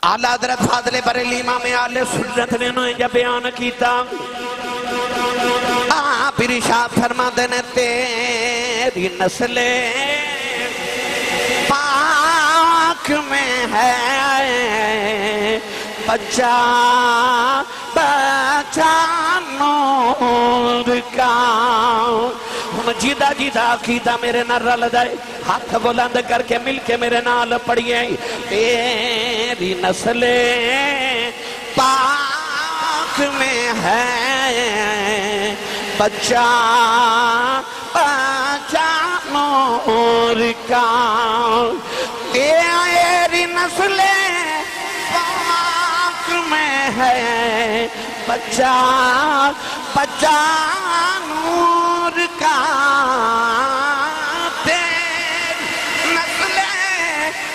اعلی حضرت فاضل بریلی امام اہل سنت نے انہیں جب بیان کیتا آپ ارشاد فرما دینے تیری نسل پاک میں ہے بچہ بچہ نور کا جیدہ جیدہ عقیدہ میرے نہ رل جائے ہاتھ بلند کر کے مل کے میرے نال پڑھئے تیری نسل پاک میں ہے بچہ بچہ نور کا تیری نسل پاک میں ہے بچہ بچہ نور کا تیری نسل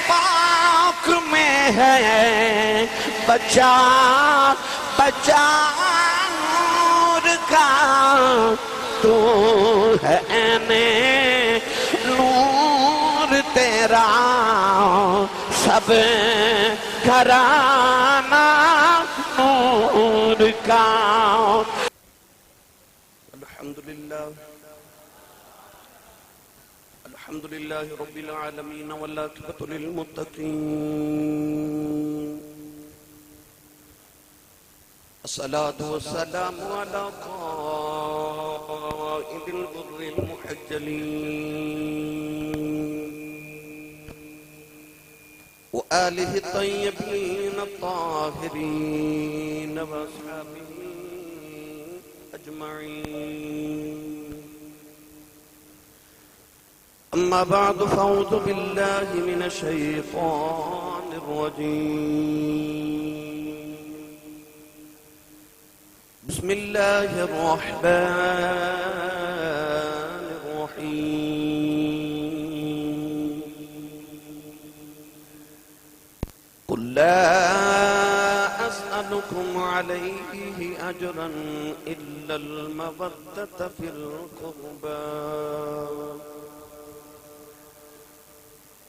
پاک میں ہے بچہ بچہ نور کا تو ہے نور تیرا سب گھرانہ نور کا الحمدللہ رب العالمین والعاقبۃ للمتقین الصلاة والسلام على قائد الغر المحجلين وآله الطيبين الطاهرين وأصحابه أجمعين أما بعد فأعوذ بالله من الشيطان الرجيم بسم الله الرحمن الرحيم قل لا أسألكم عليه أجرا إلا المودة في القربى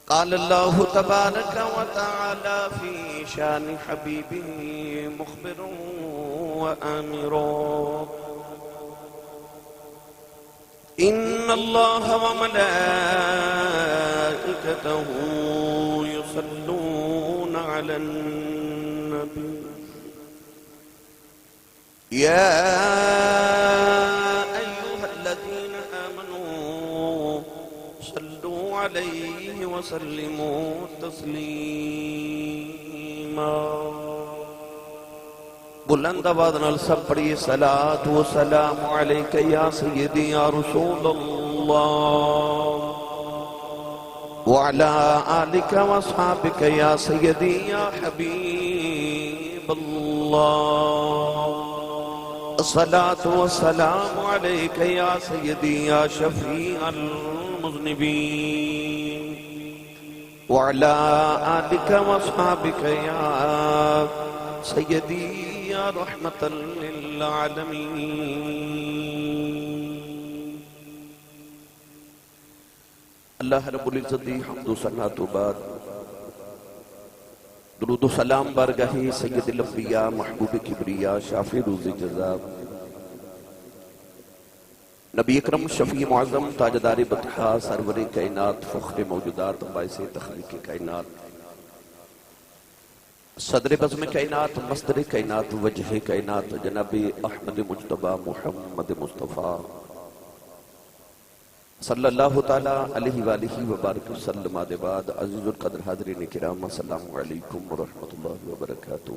قال الله تبارك وتعالى في شان حبيبه مخبرا وآمرا إن الله وملائكته يصلون على النبي يا أيها الذين آمنوا صلوا عليه وسلموا تسليما بلند آواز نال سب پڑھیے صلاۃ و سلام علیک یا سیدی یا رسول اللہ وعلی آلک و اصحابک یا سیدی یا حبیب اللہ الصلاۃ و سلام علیک یا سیدی یا شفیع المذنبین وعلی آلک و اصحابک یا سیدی یا رحمت للعالمین اللہ رب العزت دی حمد و ثنا تو بعد درود و سلام بارگاہ سید الانبیاء محبوب کبریا شافی روز جزا نبی اکرم شفیع معظم تاجدار بطحا سرور کائنات فخر موجودات باعث تخلیق کائنات صدر بزم کائنات مصدر کائنات وجہ کائنات جناب احمد مجتبی محمد مصطفیٰ صلی اللہ تعالی علیہ وآلہ وبارک وسلم آدھے بعد عزیز القدر حاضرین کرام السلام علیکم ورحمت اللہ وبرکاتہ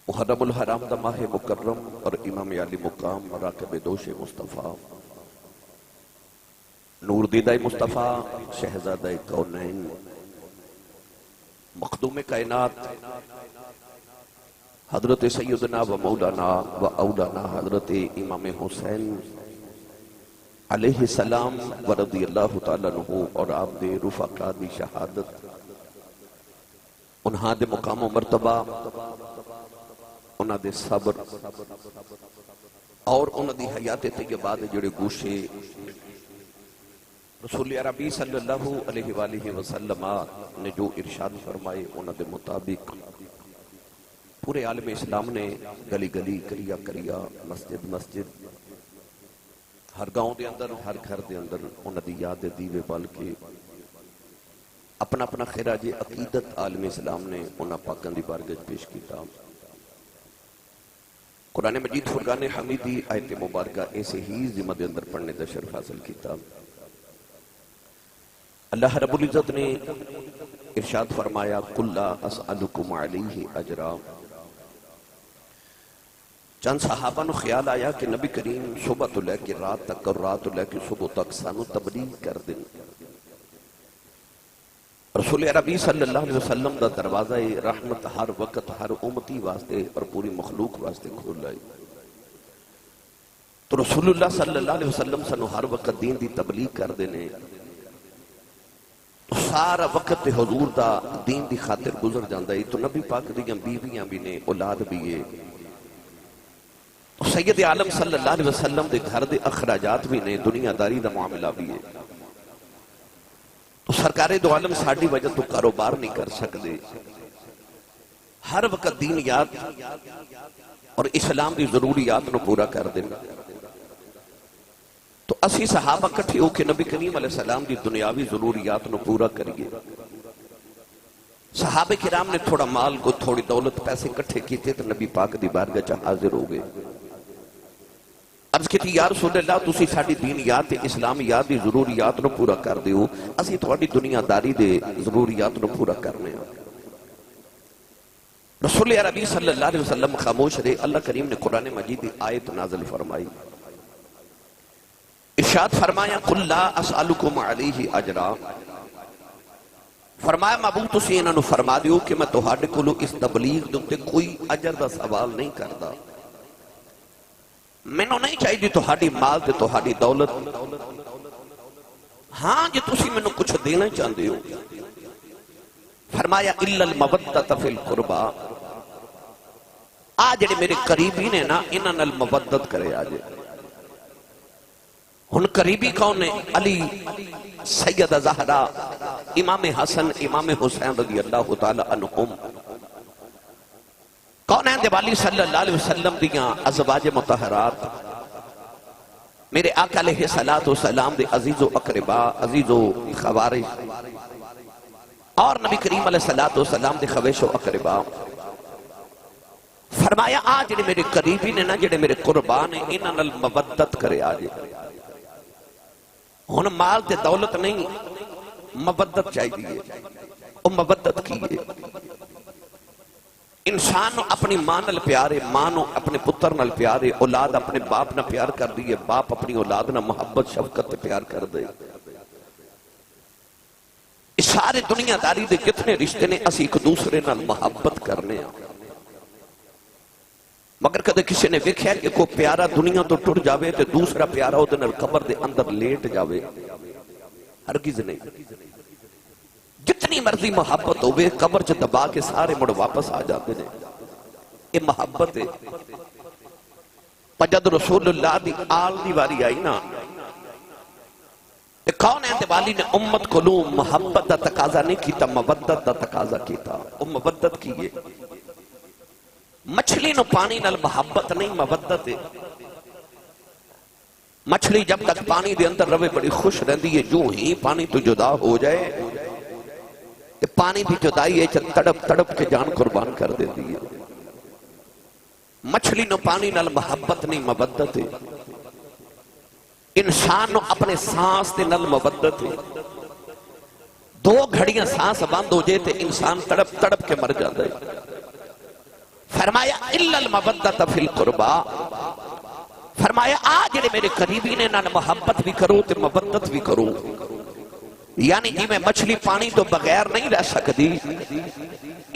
محرم الحرام دا ماہ مکرم اور امام علی مقام راکب دوش مصطفیٰ نور دیدہ مصطفیٰ شہزادہ کونین مخدوم کائنات حضرت سیدنا و مولانا و اولانا حضرت امام حسین علیہ السلام و رضی اللہ تعالیٰ عنہ اور آپ دے رفقا دی شہادت انہاں دے مقام و مرتبہ انہاں دے صبر اور انہاں دی حیات طیبہ دے جڑے گوشے رسول عربی صلی اللہ علیہ وآلہ وسلم نے جو ارشاد فرمائے انہوں دے مطابق پورے عالم اسلام نے گلی گلی کریا کریا مسجد مسجد ہر گاؤں دے اندر ہر گھر دے اندر انہوں دی یاد دیوے بال کے اپنا اپنا خراج عقیدت عالم اسلام نے انہوں پاکن دی بارگاہ پیش کیتا۔ قرآن مجید فرقان حمیدی آیت مبارکہ ایسے ہی ذمہ دے اندر پڑھنے دا شرف حاصل کیتا۔ اللہ رب العزت نے ارشاد فرمایا قُلْ لَا أَسْأَلُكُمْ عَلَيْهِ أَجْرًا۔ چند صحابہ نو خیال آیا کہ نبی کریم صبح تو لے کے رات تک اور رات تو لے کے صبح تک سانو تبلیغ کر دیں۔ رسول عربی صلی اللہ علیہ وسلم دا دروازہ رحمت ہر وقت ہر امتی واسطے اور پوری مخلوق واسطے کھول لائے۔ تو رسول اللہ صلی اللہ علیہ وسلم سانو ہر وقت دین دی تبلیغ کر دینے، تو سارا وقت حضور دا دین دی خاطر گزر جاندہ ہے۔ تو نبی پاک دیاں بیویاں بھی نے، اولاد بھی ہے، تو سید عالم صلی اللہ علیہ وسلم دے گھر دے اخراجات بھی نے، دنیا داری دا معاملہ بھی ہے۔ تو سرکار دو عالم ساڑھی وجہ تو کاروبار نہیں کر سکتے، ہر وقت دین یاد اور اسلام دی ضروریات نو پورا کر دینا۔ تو اسی صحابہ کٹھے ہو کہ نبی کریم علیہ السلام دی دنیاوی ضروریات نو پورا کریے۔ صحابہ کرام نے تھوڑا مال کو تھوڑی دولت پیسے کٹھے کیتے تو نبی پاک دی بارگاہ چاہ حاضر ہو گئے۔ عرض کی تھی یا رسول اللہ تسی ساڑھی دین یاد اسلام یاد دی ضروریات نو پورا کر دیو، اسی تھوڑی دنیا داری دے ضروریات نو پورا کرنے ہیں۔ رسول عربی صلی اللہ علیہ وسلم خاموش رہے۔ اللہ کریم نے قرآن مجید دی آیت نازل فرمائی، ارشاد فرمایا قُلْ لَا أَسْأَلُكُمْ عَلَيْهِ أَجْرًا۔ فرمایا محبوب تسی انہوں نے فرما دیو کہ میں تہاڈے کولو اس تبلیغ دے کوئی اجر دا سوال نہیں کردا، میں نو نہیں چاہیے تہاڈی مال تے تہاڈی دولت، ہاں جی تسی میں نو کچھ دینا چاہندے ہو۔ فرمایا إِلَّا الْمَوَدَّةَ فِي الْقُرْبَى، آج جڑے میرے قریبی نے نا انہاں نال مودت کرے آجے۔ ہن قریبی کون نے؟ علی، سیدہ زہرا، امام حسن، امام حسین رضی اللہ تعالی عنہم، کون ہیں دیوالی صلی اللہ علیہ وسلم دیاں ازواج مطہرات، میرے آقا علیہ السلام دے عزیز و اقربا، عزیز و خوارش، اور نبی کریم علیہ السلام دے خویش و اقربا۔ فرمایا آج جڑے میرے قریبی نے نا جڑے میرے قربان ہیں انہاں نال مودت کرے آجے۔ ہن مال تے دولت نہیں، مودت چاہیے، او مودت کیے۔ انسان اپنی ماں نال پیارے، ماں نو اپنے پتر نال پیارے، اولاد اپنے باپ نال پیار کر دیئے، باپ اپنی اولاد نال محبت شفقت تے پیار کر دے۔ اس سارے دنیا داری دے کتنے رشتے نے اسی ایک دوسرے نال محبت کرنے ہیں، مگر کدے کسی نے ویکھیا کہ کوئی پیارا دنیا تو ٹر جاوے تے دوسرا پیارا او دے نال قبر دے اندر لیٹ جاوے؟ ہرگز نہیں۔ جتنی مرضی محبت ہوئے قبر چ دبا کے سارے مڑ واپس آ جاتے ہیں، یہ محبت ہے۔ جد رسول اللہ دی آل دی واری آئی نا، کون ہے دیوالی نے امت کو لوں محبت دا تقاضا نہیں کیتا، مودت دا تقاضا کیتا، وہ مودت کیے۔ مچھلی نو پانی نال محبت نہیں، مودت ہے۔ مچھلی جب تک پانی دے اندر روے بڑی خوش رہندی ہے، جو ہی پانی تو جدا ہو جائے کہ پانی دی جدائی ہے تڑپ تڑپ کے جان قربان کر دیتی ہے۔ مچھلی نو پانی نال محبت نہیں، مودت ہے۔ انسان نو اپنے سانس دے نال مودت ہے۔ دو گھڑیاں سانس بند ہو جائے تے انسان تڑپ تڑپ کے مر جاتا ہے۔ فرمایا الا المودۃ فی القربى، فرمایا آج جڑے میرے قریبی نے نہ محبت بھی کرو تے مودت بھی کرو، یعنی جی میں مچھلی پانی تو بغیر نہیں رہ سکتی،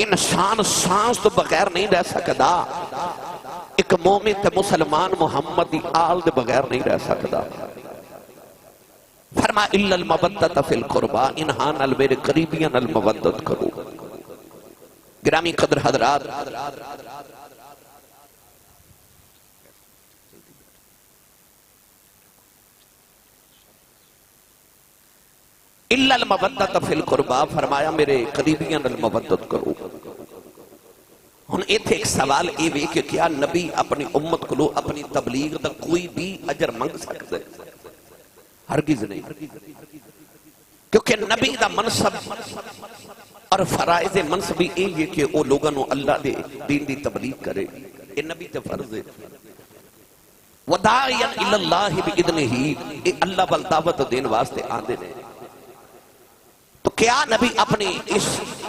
انسان سانس تو بغیر نہیں رہ سکتا، ایک مومن تے مسلمان محمد دی آل دے بغیر نہیں رہ سکتا۔ فرمایا الا المودۃ فی القربى، انہاں نال میرے قریبیاں نال مودت کرو۔ گرامی قدر حضرات، الا المودۃ فی القربا، فرمایا میرے قریبیاں نال مودت کرو۔ ہن ایتھے ایک سوال یہ وی کہ کیا نبی اپنی امت کو اپنی تبلیغ دا کوئی بھی اجر منگ سکتا ہے؟ ہرگز نہیں، کیونکہ نبی دا منصب اور فرائض منصبی یہ کہ وہ لوگوں نے اللہ دے دین دی تبلیغ کرے، یہ نبی تے فرض ہے۔ وداعیا الی اللہ باذنہ، یہ اللہ وال دعوت دین واسطے آندے نے۔ تو کیا نبی اپنی اس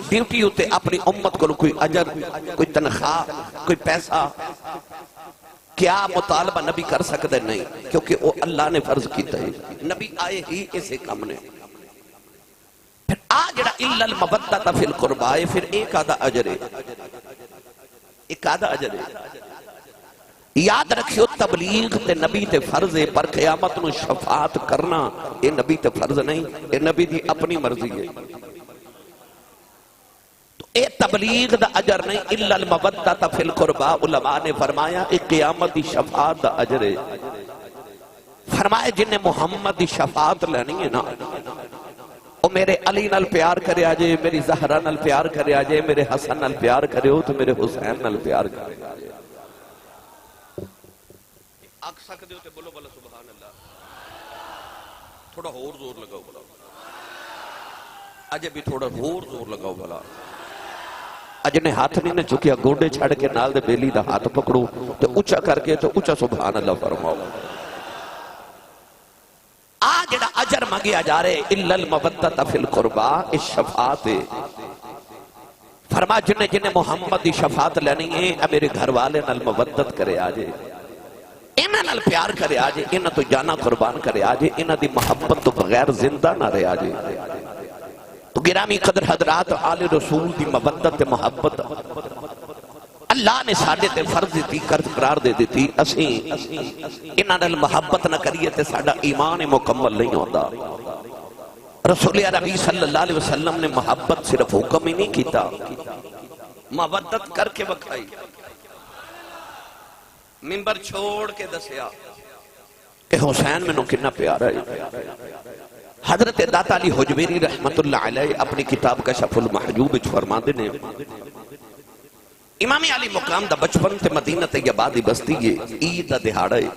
ڈیوٹی ہوتے اپنی امت کو کوئی اجر، کوئی تنخواہ، کوئی پیسہ کیا مطالبہ نبی کر سکتے؟ نہیں، کیونکہ وہ اللہ نے فرض کیتا ہے، نبی آئے ہی اسے کام نے۔ پھر جڑا الا المودۃ فی القربا ہے، پھر ایک آدھا اجر ہے، ایک آدھا اجر ہے۔ یاد رکھیو تبلیغ تے نبی تے فرض ہے، پر قیامت نو شفاعت کرنا یہ نبی تے فرض نہیں، یہ نبی دی اپنی مرضی ہے۔ تو اے تبلیغ دا اجر نہیں، الا المودۃ فی القربا، علماء نے فرمایا اے قیامت دی شفاعت دا اجر ہے۔ فرمایا جن نے محمد دی شفاعت لینی ہے نا، وہ میرے علی نال پیار کرے آجے، میری زہرہ نال پیار کرے آجے، میرے حسن نال پیار کرے ہو تو میرے حسین نال پیار کرے آجے۔ آگ سکتے ہو تے بولو بلا سبحان اللہ، تھوڑا اور زور لگاؤ بلا، اجے بھی تھوڑا اور زور لگاؤ بلا۔ اج نے ہاتھ نہیں نے چکیا، گوڑے چھڑ کے نال دے بیلی دا ہاتھ پکڑو تے اچھا کر کے تے اچھا سبحان اللہ فرماؤ۔ جڑا اجر مانگیا جا رہے الا المودۃ فی القربا، اس شفاعت فرما جن محمد دی شفاعت لینی ہے، میرے گھر والے نال مودت کرے آجے، انہاں نال پیار کرے آجے، انہاں تو جانا قربان کرے آجے، انہاں دی محبت تو بغیر زندہ نہ رہے آجے۔ تو گرامی قدر حضرات، آل رسول دی مودت محبت اللہ نے ساڑھے تے فرض دی قرار دے دیتی، اسیں انہاں نال محبت نہ کریے تے ساڑھا ایمان مکمل نہیں ہوتا۔ رسول عربی صلی اللہ علیہ وسلم نے محبت صرف حکم ہی نہیں کیتا، مودت کر کے بکھائی، منبر چھوڑ کے دسیا کہ حسین میں نو کنا پیارا ہے۔ حضرت داتا علی حجویری رحمت اللہ علیہ اپنی کتاب کشف المحجوب فرما دینے، امام علی مقام دا بچپن تے مدینہ طیبہ دی بستی ہے، عید دا دہاڑا ہے۔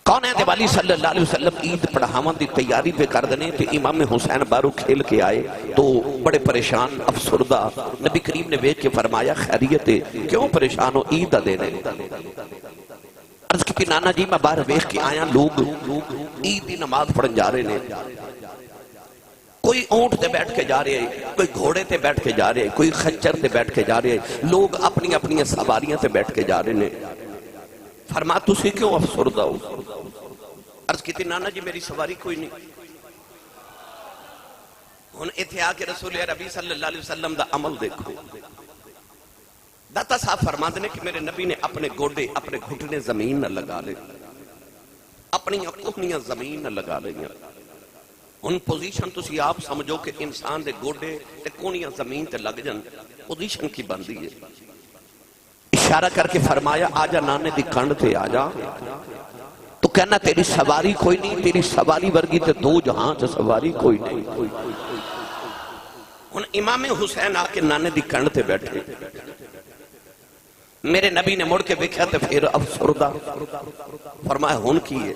کون ہے دیوالی صلی اللہ علیہ وسلم عید پڑھاون دی تیاری پہ کر دینے تے امام حسین بارو کھیل کے آئے تو بڑے پریشان افسردہ، نبی کریم نے ویکھ کے فرمایا خیریت ہے، کیوں پریشان ہو؟ عید دا دینے۔ عرض کی نانا جی میں باہر ویکھ کے آیا، لوگ عید دی نماز پڑھن جا رہے ہیں، کوئی اونٹ تے بیٹھ کے جا رہے ہیں، کوئی گھوڑے تے بیٹھ کے جا رہے ہیں، کوئی خچر تے بیٹھ کے جا رہے ہیں، لوگ اپنی اپنی سواریاں تے بیٹھ کے جا رہے ہیں۔ فرما تسی کیوں افسردہ ہو؟ عرض کی نانا جی میری سواری کوئی نہیں۔ ہن ایتھے آ کے رسول عربی صلی اللہ علیہ وسلم دا عمل دیکھو، داتا صاحب فرما دینے کہ میرے نبی نے اپنے گوڑے اپنے گھٹنے زمین نہ لگا لے، اپنی کوہنیاں زمین نہ لگا لیں۔ ان پوزیشن تسی آپ سمجھو کہ انسان دے گوڑے تے کونیاں زمین تے لگ جن، پوزیشن کی بندی ہے۔ اشارہ کر کے فرمایا آجا نانے دی کنڈ تے آجا، تو کہنا تیری سواری کوئی نہیں، تیری سواری ورگی تے دو جہاں سے سواری کوئی نہیں۔ ان امام حسین آ کے نانے دی کنڈ تے بیٹھے، میرے نبی نے مڑ کے دیکھا تے پھر افسردہ، فرمایا ہون کی ہے؟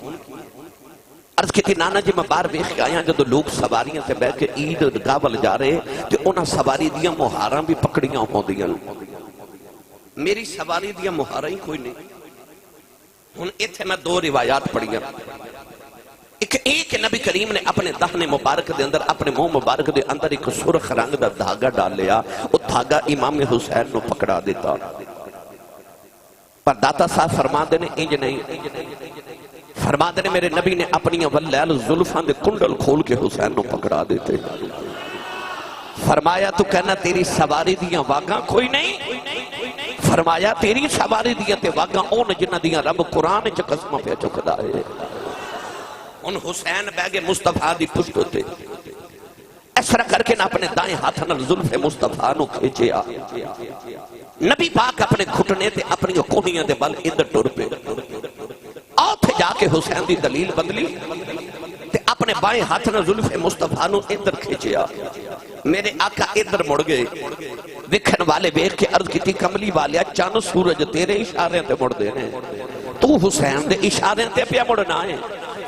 عرض کی تھی نانا جی میں باہر ویکھ کے آیا، جدو لوگ سواریاں تے بیٹھ کے عید گاہ جا رہے تے انہاں سواری دیاں مہاراں بھی پکڑیاں ہوندیاں، میری سواری دیاں مہاراں ہی کوئی نہیں۔ ہن ایتھے میں دو روایات پڑھیاں، ایک نبی کریم نے اپنے دہنے مبارک دے اندر، اپنے منہ مبارک دے اندر ایک سرخ رنگ دا دھاگا ڈال لیا، وہ دھاگا امام حسین نو پکڑا دیتا۔ پر داتا صاحب فرما دینے انج نہیں، فرما دینے میرے نبی نے اپنی واللیل زلفان دے کنڈل کھول کے حسین نو پکڑا دیتے۔ فرمایا تو کہنا تیری سواری دیاں واگاں کوئی نہیں، فرمایا تیری سواری دیاں تے واگاں اون جنہ دیاں رب قرآن چ قسمہ پہ چکدا ہے۔ ان حسین بیگے مصطفیٰ دی پشت ہوتے، اس طرح کر کے نہ اپنے دائیں ہاتھ نہ زلف مصطفیٰ نو کھیچے آ، نبی پاک اپنے گھٹنے تے اپنی کوہنیاں دے بل ادھر ٹر پے، آؤ تھے جا کے حسین دی دلیل بدلی تے اپنے بائیں ہاتھ نے زلف مصطفیٰ نو ادھر کھچیا، میرے آقا ادھر مڑ گئے، وکھن والے بیخ کے عرض کی تھی کملی والیا چاند سورج تیرے اشارے تے مڑ دے ہیں، تو حسین دے اشارے تے پیا مڑنا ہے۔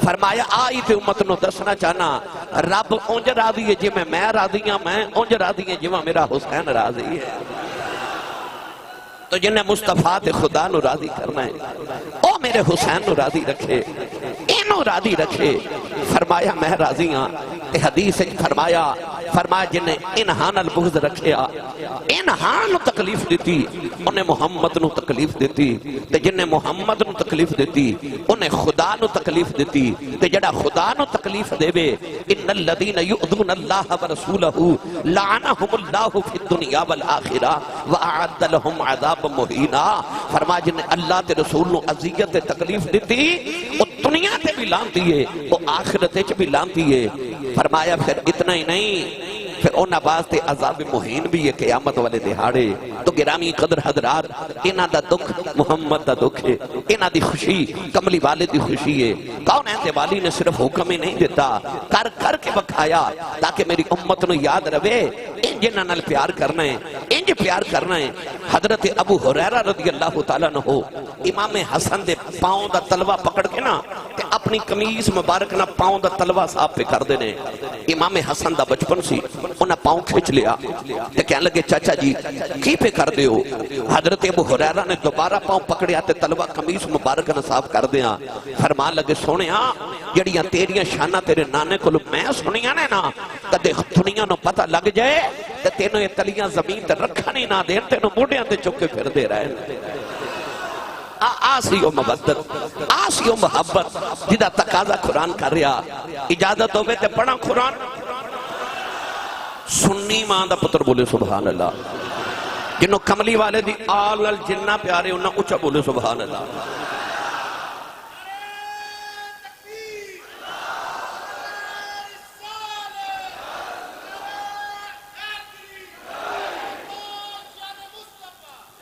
فرمایا آئی تے امت نو دسنا چاہنا رب اونج راضی ہے جی میں راضی ہاں، میں اونج راضی ہے جی میرا حسین راضی ہے۔ تو جنہیں مصطفیٰ تے خدا نو راضی کرنا ہے او میرے حسین نو راضی رکھے، اینو راضی رکھے۔ فرمایا میں راضی ہاں، تے حدیث فرمایا جنہیں انہان البغض رکھیا، انہان نو تکلیف دیتی انہیں محمد نو تکلیف دیتی، تے جنہیں محمد نو تکلیف دیتی انہیں خدا نو تکلیف دیتی، تے جڑا خدا نو تکلیف دے بے ان الذین یؤذون اللہ ورسولہ لعنہم اللہ فی الدنیا والآخرہ وأعد لهم عذاب مہینہ۔ فرما جنہیں اللہ تے رسول نو اذیت تکلیف دیتی وہ دنیا تے بھی لانتی ہے، وہ آخرت چ بھی لانتی ہے۔ فرمایا پھر اتنا ہی نہیں، پھر انہاں باستے عذاب مہین بھی ہے قیامت والے دہاڑے۔ تو گرامی قدر حضرات انہاں دا دکھ محمد دا دکھ ہے، انہاں دی خوشی کملی والے دی خوشی ہے۔ کون ہے والی نے صرف حکم ہی نہیں دیتا، کر کر کے بکھایا تاکہ میری امت نو یاد رہے انج انہاں نال پیار کرنا ہے، انج پیار کرنا ہے۔ حضرت ابو ہریرہ رضی اللہ تعالیٰ عنہ امام حسن دے پاؤں دا تلوہ پکڑ کے نا تے اپنی قمیص مبارک نا پاؤں دا تلوہ صاحب پہ کر دینے۔ امام حسن دا بچپن سی انہاں پاؤں کھچ لیا تے کہنے لگے چاچا جی کی پہ کر دے ہو؟ حضرت ابو ہریرہ نے دوبارہ پاؤں پکڑیا تے تلوہ قمیص مبارک نا صاحب کر دیا۔ فرمان لگے سونیا جڑیاں تیریاں شانہ تیرے نانے کو میں سنیاں نے نا کدے دنیا نو پتہ لگ جائے تے تینوں یہ تلیاں زمین تے رکھا نہیں نہ دین، تینوں موڑیاں تے چکے پھر دے رہے۔ آسی و مبدت، آسی و محبت جدہ تقاضا قرآن کر رہا، اجازت ہوئے تے پڑھا قرآن۔ سنی ماں دا پتر بولے سبحان اللہ، جنہوں کملی والے دی آل الجنہ پیارے انہوں اچھا بولے سبحان اللہ۔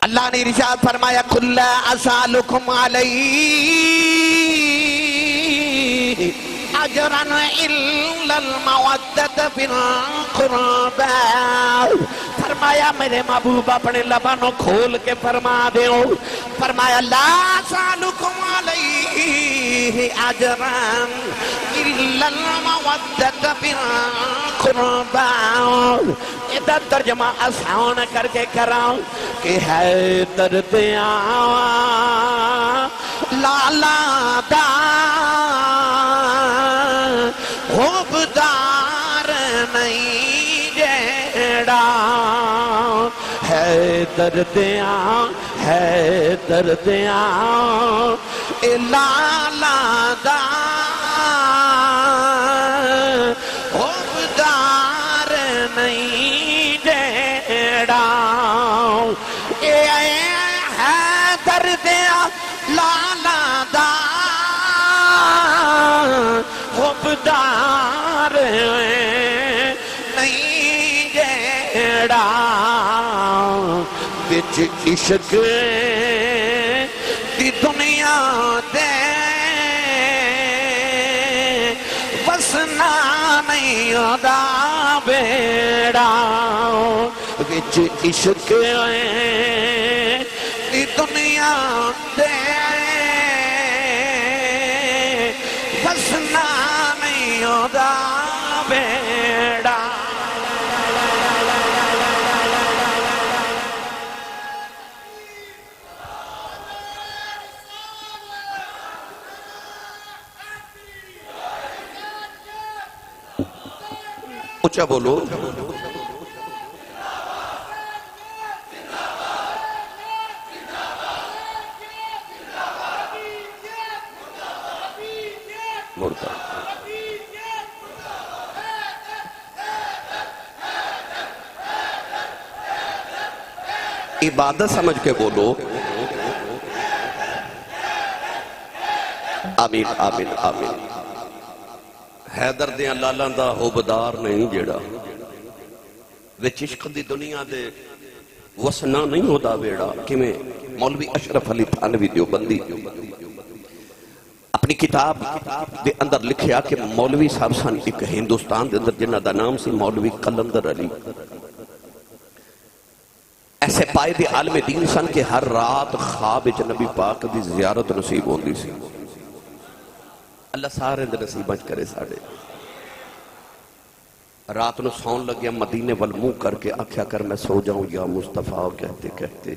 اللہ نے ارشاد فرمایا قُلْ لَا أَسْأَلُكُمْ عَلَيْهِ أَجْرًا إِلَّا الْمَوَدَّةَ فِي الْقُرْبَى۔ فرمایا میرے محبوب اپنے لبانوں کھول کے فرما دیو، فرمایا لا أَسْأَلُكُمْ عَلَيْهِ أَجْرًا إِلَّا الْمَوَدَّةَ فِي الْقُرْبَى۔ ادھر ترجمہ آسان کر کے کراؤں کہ ہے درد لالا دا خوبدار نہیں جیڑا، ہے درد لالا دا خوبدار نہیں جیڑا، ہے درد لالا دا خوبدار نہیں جیڑا، بچ عشق دی دنیا دے وسنا نہیں ہودا بیڑا، بچ عشق دی دنیا دے وسنا نہیں ہودا بیڑا۔ اچھا بولو مرتا عبادت سمجھ کے بولو آمین آمین آمین۔ حیدر دیاں لالاں دا ہوبدار نہیں جیڑا، وچ عشق دی دنیا دے وسنا نہیں ہوتا بیڑا۔ کہ میں مولوی اشرف علی تھانوی دیوبندی اپنی کتاب دے اندر لکھیا کہ مولوی صاحب سن ایک ہندوستان دے اندر جنہ دا نام سی مولوی قلندر علی، ایسے پائے دے عالم دین سن کہ ہر رات خواب وچ نبی پاک دی زیارت نصیب ہوندی سی۔ اللہ سارے دے نصیب کرے ساڑے۔ رات نو سون لگیا مدینے والمو کر کے آکھیا کر میں سو جاؤں یا مصطفیٰ کہتے کہتے،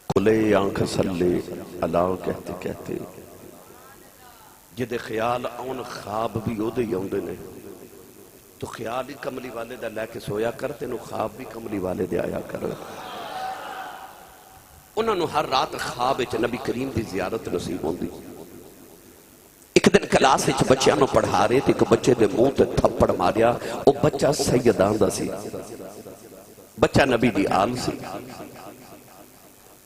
کھلے آنکھ سلے اللہ کہتے کہتے، جدے خیال آن خواب بھی ہو دے یوندے نے، تو خیال ہی کملی والے دا لے کے سویا کرتے نو خواب بھی کملی والے دے آیا کر۔ انہوں نے ہر رات خواب وچ نبی کریم دی زیارت نصیب ہوندی۔ ایک دن کلاس وچ بچیاں نو پڑھا رہے تھے، ایک بچے دے منہ تے تھپڑ ماریا، او بچہ سیدان دا سی، بچہ نبی دی آل سی،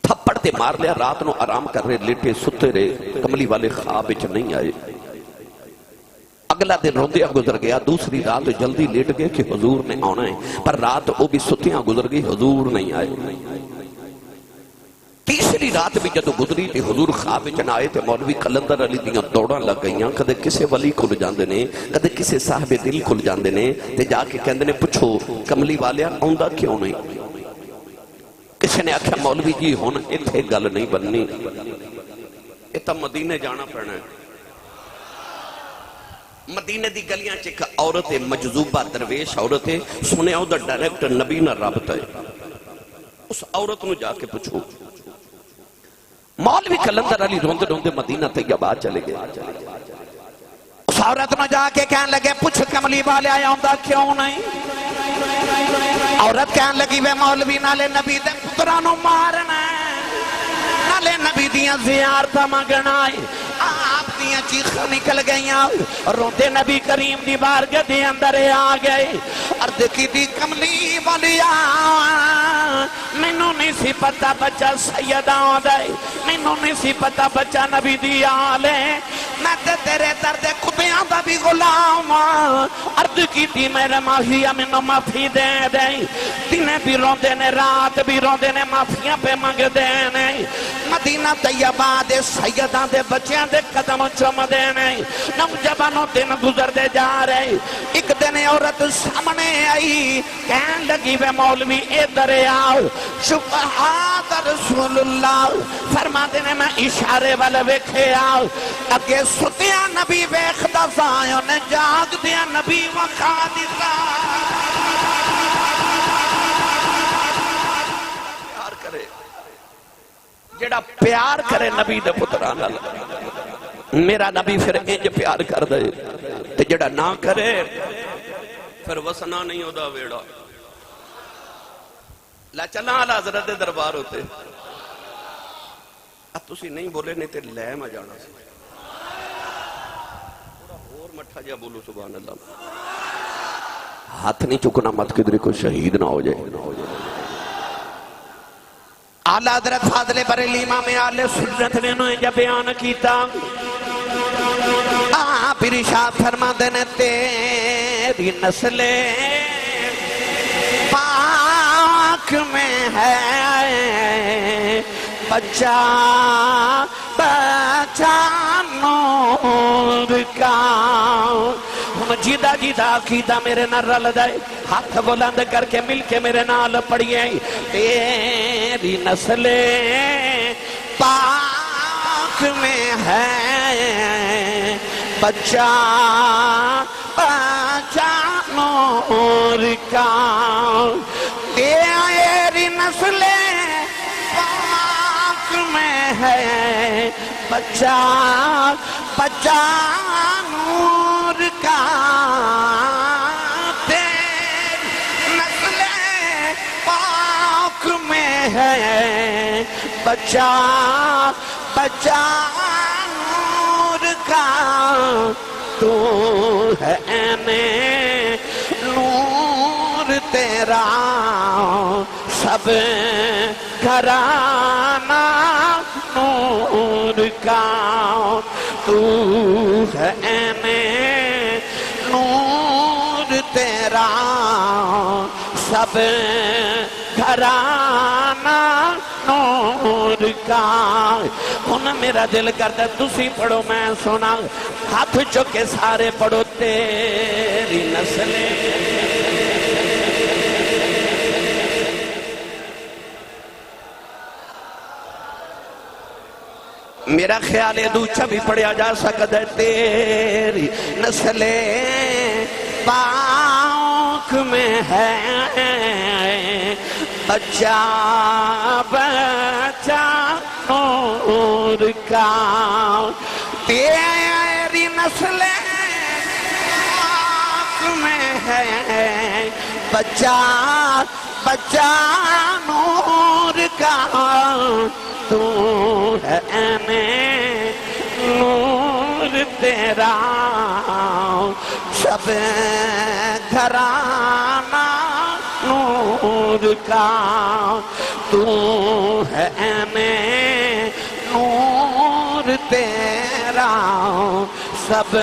تھپڑ تے مار لیا، رات نو آرام کر رہے لیٹے ستے رہے، کملی والے خواب وچ نہیں آئے۔ اگلا دن روندیا گزر گیا، دوسری رات جلدی لیٹ گئے کہ حضور نے آنا ہے، پر رات وہ بھی ستیاں گزر گئی، حضور نہیں آئے۔ تیسری رات بھی جدو گزری تھی حضور خواب وچ نہ آئے تے مولوی قلندر علی دیاں دوڑاں لگ گئیاں، کدے کسے ولی کھل جاندے نے، کدے کسے صاحب دل کھل جاندے نے، تے جا کے کہندے نے پوچھو کملی والیا آندا کیوں نہیں؟ کسی نے آکھیا مولوی جی ہن ایتھے گل نہیں بننی، اے تاں مدینے جانا پڑنا ہے۔ مدینے دی گلیاں چ ایک عورت مجذوبہ درویش عورت ہے، سنیا او دا ڈائریکٹ نبی نہ رابطہ ہے، اس عورت نو جا کے پوچھو۔ مولوی قلندر علی روندے روندے مدینہ طیبہ چلے گئے، اس عورت نو جا کے کہنے لگے پوچھ کملی والے آیا ہوندا کیوں نہیں؟ عورت کہنے لگی وے مولوی نالے نبی دے پتراں نو مارنا ہے، نالے نبی دیاں زیارتاں منگنا ہے۔ آپ دیاں چیخاں نکل گئیاں، روندے نبی کریم دی بارگاہ دے اندر آ گئے، عرض کی دی کملی والیا مینوں نہیں سی پتہ بچہ سیدہ ہوندا ہے، مینوں نہیں سی پتہ بچہ نبی دی آل ہے، میں تے تیرے درد کتیاں دا بھی غلام ہاں، عرض کی دی میرے ماہیا مینوں معافی دے دے، دن بھی روندے نے رات بھی روندے نے معافیاں پہ منگ دے نے، مدینہ طیبہ دے سیداں دے بچیاں دے قدم چم دے نے، نوجوانوں دن گزر دے جا رہے۔ ایک دن عورت سامنے آئی کہن لگی وے مولوی ادھر آؤ، سبحان رسول اللہ فرما دینے میں اشارے والے ویکھے آؤ، اگے ستیاں نبی ویکھدا سایوں نے جاگ دیا نبی وکھا دیتا۔ پیار کرے جڑا پیار کرے نبی دے پتراں نال، میرا نبی پھر انج پیار کر دے، تے جڑا نہ کرے پھر وسنا نہیں ہودا ویڑا۔ لا چلا آلہ حضرت دے دربار ہوتے، اب تسی نہیں بولے نہیں تے لے میں جانا سی، اور مٹھا جا بولو سبحان اللہ، ہاتھ نہیں چکنا مت کدھر کوئی شہید نہ ہو جائے۔ آلہ حضرت فاضل بریلی امام اہل سنت نے انہوں نے بیان کیتا، آپ ارشاد فرما دینے تیری نسل پاک میں ہے بچہ بچہ نور کا، ہم جیدہ جیدہ عقیدہ میرے نہ رل دائے، ہاتھ بلند کر کے مل کے میرے نال پڑھئے، تیری نسل پاک میں ہے بچہ بچہ نور کا، تیری نسل پاک میں ہے بچہ بچہ نور کا، تیری نسل پاک میں ہے بچہ بچہ نور کا، تو ہے اینے نور تیرا سب گھرانہ نور کا، تو ہے اینے نور تیرا سب گھرانہ نور کا ہن میرا دل کرتا تسی پڑھو میں سنا ہاتھ چکے سارے پڑھو تیری نسلیں میرا خیال ہے دوچہ بھی پڑھیا جا سکتا ہے تیری نسلیں پاک میں ہے بچہ بچہ نور کا تیری نسلیں پاک میں ہے بچہ بچہ نور کا تو ہے میں نور تیرا سب گھرانہ نور کا تو ہے میں نور تیرا سب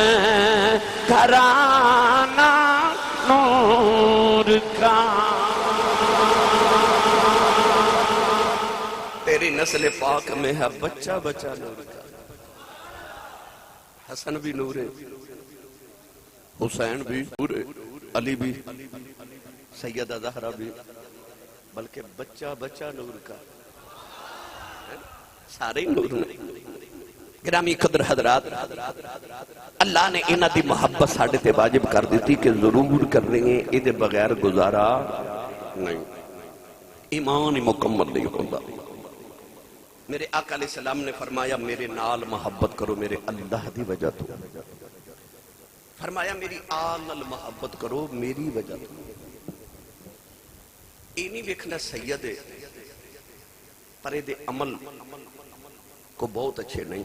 گھرانہ نور کا تیری نسل پاک میں ہے بچہ بچہ نور کا حسن بھی نور ہے حسین بھی نور ہے علی بھی سیدہ زہرا بھی بلکہ بچہ بچہ نور کا سارے نور نے گرامی قدر حضرات اللہ نے انہاں دی محبت ساڑھے تے واجب کر دیتی کہ ضرور کر رہے ہیں ادھے بغیر گزارا نہیں ایمان مکمل نہیں ہوتا میرے آقا علیہ السلام نے فرمایا میرے نال محبت کرو میرے اللہ دی وجہ تو فرمایا میری آل نال محبت کرو میری وجہ تو اینی ویکھنا سید ہے پر دے عمل کو بہت اچھے نہیں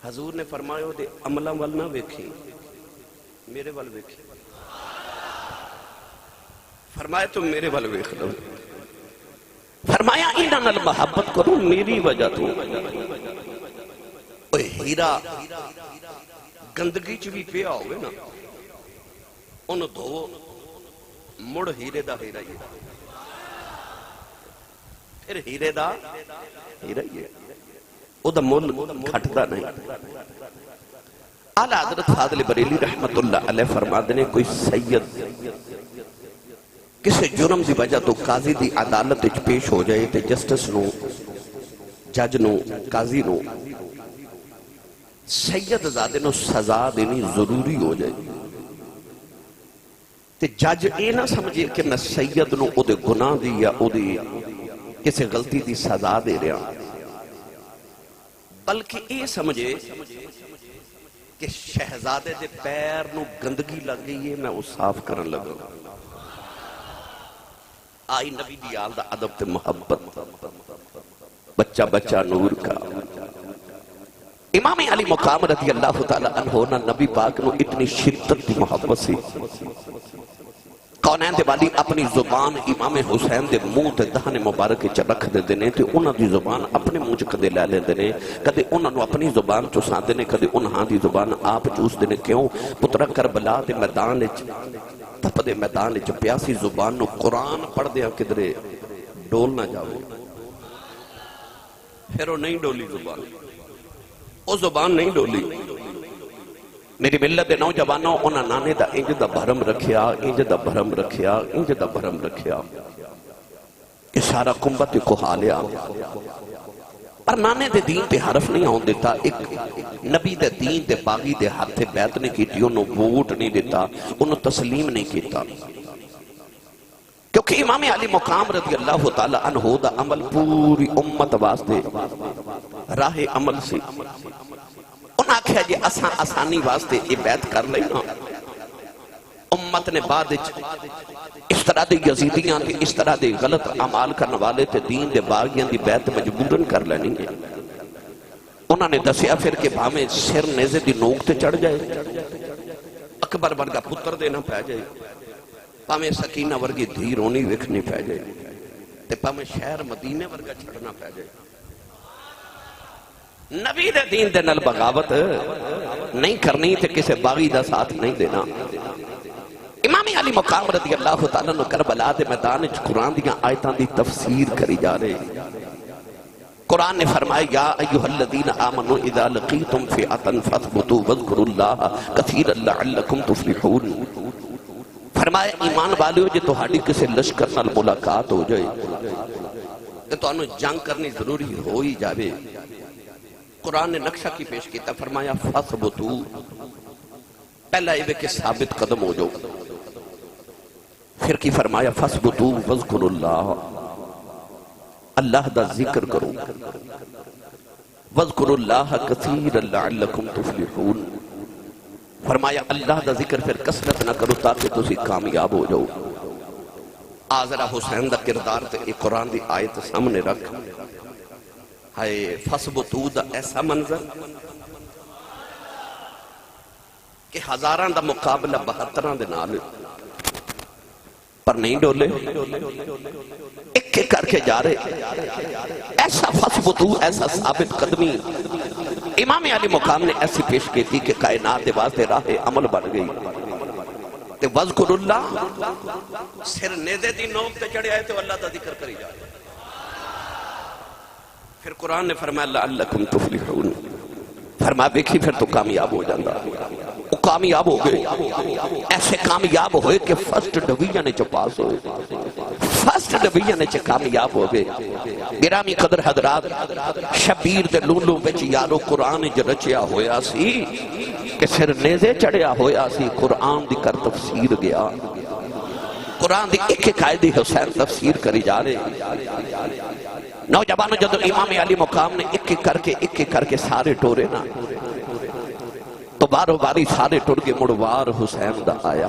حضور نے فرمایا دے عملہ وال نہ ویکھیں میرے وال ویکھیں فرمایا تم میرے وال ویکھ لو فرمایا انہاں نال محبت کرو میری وجہ تو اوہ ہیرا گندگی چوی پیا ہوئے نا انہوں دو مڑ ہیرے دا ہیرا یہ پھر ہیرے دا ہیرا یہ او دا مول گھٹتا نہیں اعلیٰ حضرت فاضل بریلی رحمت اللہ علیہ فرما دینے کوئی سید کسے جرم دی وجہ تو قاضی دی عدالت اچ پیش ہو جائے تے جسٹس نو جج نو قاضی نو سید زادے نو سزا دینی ضروری ہو جائے تے جج اے نہ سمجھے کہ میں سید نو او دے گناہ دی یا او دے کسے غلطی دی سزا دے رہا بلکہ اے سمجھے کہ شہزادے دے پیر نو گندگی لگ گئی ہے میں اس صاف کرن لگا آئی نبی دی آل دا عدب تے محبت بچہ بچہ نور کا امام علی مقام رضی اللہ تعالیٰ عنہ نا نبی پاک نو اتنی شدت دی محبت سی کونین دے والی اپنی زبان امام حسین دے منہ تے دہن مبارک چ رکھ دے دینے تے انہاں دی زبان اپنے منہ چ کدے لے لے دینے کدے انہاں نو اپنی زبان چوسا دینے کدے انہاں دی زبان آپ چوس دینے کیوں پترہ کربلا دے میدان وچ تپ دے میدان وچ پیاسی زبان نو قرآن پڑھ دیا کدرے ڈول نہ جاوے پھر وہ نہیں ڈولی زبان وہ زبان نہیں ڈولی میری ملت دے نوجوانوں انہاں نانے دا انج دا بھرم رکھیا انج دا بھرم رکھیا انج دا بھرم رکھیا کہ سارا کمبت کو حالیا پر نانے دے دین تے حرف نہیں آن دیتا ایک نبی دے دین دے باغی دے ہاتھ بیعت نہیں کیتی انہوں ووٹ نہیں دیتا انہوں تسلیم نہیں کیتا کیونکہ امام علی مقام رضی اللہ تعالیٰ عنہ دا عمل پوری امت واسطے راہ عمل سے انہاں کہا جی آسانی واسطے یہ بیعت کر لینا امت نے بعد اس طرح دے یزیدیاں تے اس طرح دے غلط عمال کرنے والے تے دین دے باغیاں دی بیعت مجبورن کر لینی ہے انہوں نے دسیا پھر کہ بھامیں سر نیزے دی نوک تے چڑھ جائے اکبر ورگا پتر دینا پہ جائے پامیں سکینہ ورگی دھی رونی وکھنی پہ جائے تے پامیں شہر مدینے ورگا چھڑنا پہ جائے نبی دے دین دے نل بغاوت نہیں کرنی تے کسے باغی دا ساتھ نہیں دینا امام علی مقام رضی اللہ تعالیٰ نے کربلا دے میدان قرآن دیاں آیتاں دی تفسیر کری جا رہے. قرآن نے فرمایا یا ایھا الذین آمنوا اذا لقیتم فئۃ فاثبتوا واذکروا اللہ کثیرا لعلکم تفلحون. فرمایا ایمان والیو جے تہاڈی کسی لشکر نال ملاقات ہو جائے تے تانوں جنگ کرنی ضروری ہو ہی جاوے. قرآن نے نقشہ کی پیش کیتا فرمایا فاثبتوا، پہلا یہ کہ ثابت قدم ہو جاؤ. پھر کی فرمایا فاثبتوا واذکروا اللہ، اللہ دا ذکر کرو. وَاذْكُرُوا اللَّهَ كَثِيرًا لَعَلَّكُمْ تُفْلِحُونَ. فرمایا اللہ دا ذکر پھر کثرت نہ کرو تاکہ تسی کامیاب ہو جاؤ. آذرا حسین دا کردار تے ایک قرآن دی آیت سامنے رکھ. ہائے فَاثْبُتُوا دا ایسا منظر کہ ہزاراں دا مقابلہ 72 دے نال پر نہیں ڈولے، ایک ایک کر کے جا رہے. ایسا فثبتو، ایسا ثابت قدمی امام علی مقام نے ایسی پیش کی تھی کہ کائنات واسطے راہ عمل بن گئی. تے وذکر اللہ سر نیزے دی نوک تے چڑھے آئے تو اللہ دا ذکر کری جا رہے. پھر قرآن نے فرمایا لعلکم تفلحون. فرمایا دیکھی پھر تو کامیاب ہو جاندہ. وہ کامیاب ہو گئے، ایسے کامیاب ہوئے کہ فرسٹ ڈویژن چ پاس ہوئے، فرسٹ ڈویژن چ کامیاب ہو گئے. گرامی قدر حضرات، شبیر دے لولو بچ یارو قرآن جو رچیا ہویا سی کہ سر نیزے چڑھیا ہویا سی. قرآن دی کر تفسیر گیا، قرآن دی ایک ایک آیت دی حسین تفسیر کری جا رہے. نوجوانوں جدو امام علی مقام نے ایک ایک کر کے سارے ٹورے نا تو بارو باری سارے ٹور کے مڑوار حسین دا آیا.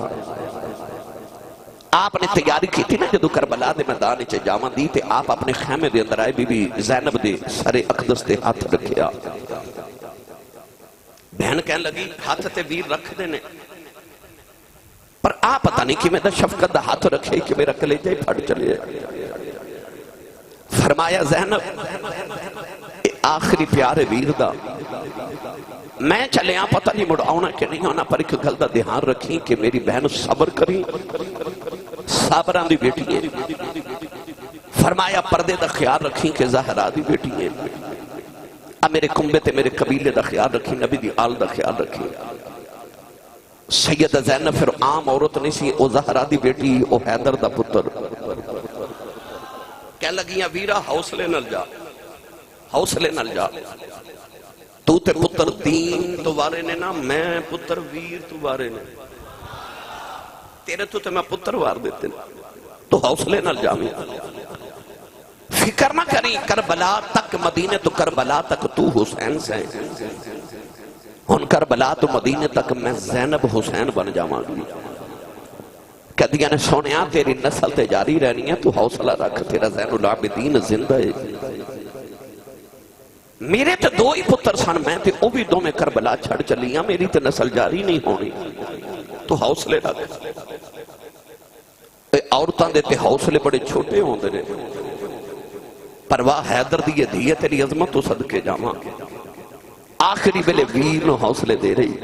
آپ نے تیاری کی تھی نا جدو کربلا دے میدان چے جاواں دی تے آپ اپنے خیمے دے اندر آئے بی بی زینب دے سر اقدس دے ہاتھ رکھیا. بہن کہنے لگی ہاتھ تے ویر رکھ دینے، پر آپ پتہ نہیں کہ میں دا شفقت دا ہاتھ رکھے کہ میرا کلیجہ پھٹ چلے. فرمایا زینب آخری پیارے ویر دا میں چلے آن پتہ نہیں مڑ آنا کہ نہیں آنا، پر ایک گل دا دھیان رکھیں کہ میری بہن صبر کریں، صابران دی بیٹی ہے. فرمایا پردے دا خیال رکھیں کہ زہرا دی بیٹی ہے. اب میرے کنبے تے میرے قبیلے دا خیال رکھیں، نبی دی آل دا خیال رکھیں. سید زینب پھر عام عورت نہیں سی، او زہرا دی بیٹی، او حیدر دا پتر. کہہ لگیاں ویرا حوصلے نل جا، حوصلے نل جا، تو تے پتر دین تو وارے نے نا، میں پتر ویر تو وارے نے، تیرے تو تے میں پتر وار دیتے نا، تو حوصلے نل جا. میں فکر نہ کریں، کربلا تک مدینے تو کربلا تک تو حسین سے، ان کربلا تو مدینے تک میں زینب حسین بن جاواں گی. کہدیاں نے سونیاں تیری نسل تے جاری رہنی ہے، تو حوصلہ رکھ، تیرا زین العابدین زندہ ہے. میرے تے دو ہی پتر سن، میں تے او بھی دو میں کربلا چھڑ چلیاں، میری تے نسل جاری نہیں ہونی، تو حوصلے رکھ. عورتاں دے تے حوصلے بڑے چھوٹے ہوندے نے، پرواہ حیدر دیئے دیئے تیری عظمت تو صدقے جاواں. آخری بلے ویر نو حوصلے دے رہی.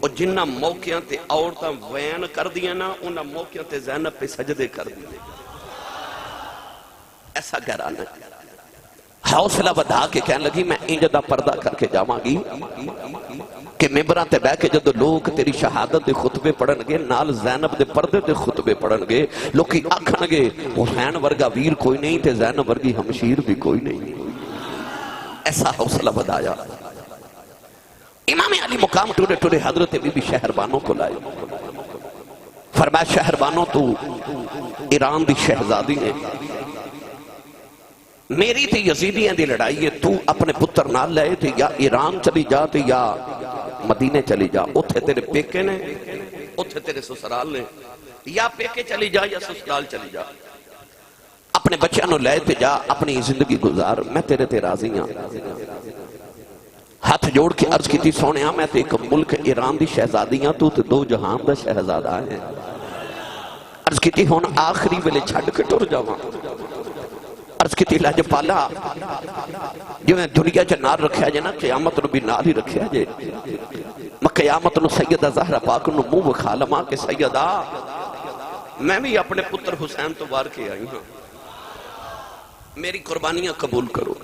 اور جنہ موقعوں تے عورتاں وین کر دیا نا، انہ موقعوں تے زینب پہ سجدے کر دیا. ایسا گھرانا حوصلہ بدا کے کہنے لگی میں انجدہ پردہ کر کے جاواں گی کہ ممبران تے بے کے جدو لوگ تیری شہادت دے خطبے پڑھن گے، نال زینب دے پردے دے خطبے پڑھن گے، لوگ کی آکھن گے حسین ورگا ویر کوئی نہیں تے زینب ورگی ہمشیر بھی کوئی نہیں. ایسا حوصلہ بدایا. امام علی مقام ٹورے ٹورے حضرت بی بی شہربانوں کو لائے. فرمایا شہربانوں تو ایران دی شہزادی نے، میری تے یزیدیاں دی لڑائی ہے، تو اپنے پتر نال لائے تھے، یا ایران چلی جا تے یا مدینے چلی جا. اتھے تیرے پیکے نے، اتھے تیرے سسرال نے، یا پیکے چلی جا یا سسرال چلی جا. اپنے بچیاں نو لائے تے جا، اپنی زندگی گزار، میں تیرے تے راضی ہاں. ہاتھ جوڑ کے عرض کی تھی سونیاں میں تے ایک ملک ایران دی شہزادیاں، تو تے دو جہان دا شہزادہ ہے. عرض کی تھی ہون آخری ویلے چھڑ کے ٹر جاواں. عرض کی تھی لاج پالا جو میں دنیا چا نار رکھیا جے نا، قیامت نو بھی نار ہی رکھیا جے. قیامت نو سیدہ زہرا پاک نو منہ وکھا لما کہ سیدہ میں بھی اپنے پتر حسین تو وار کے آئی ہوں، میری قربانیاں قبول کرو۔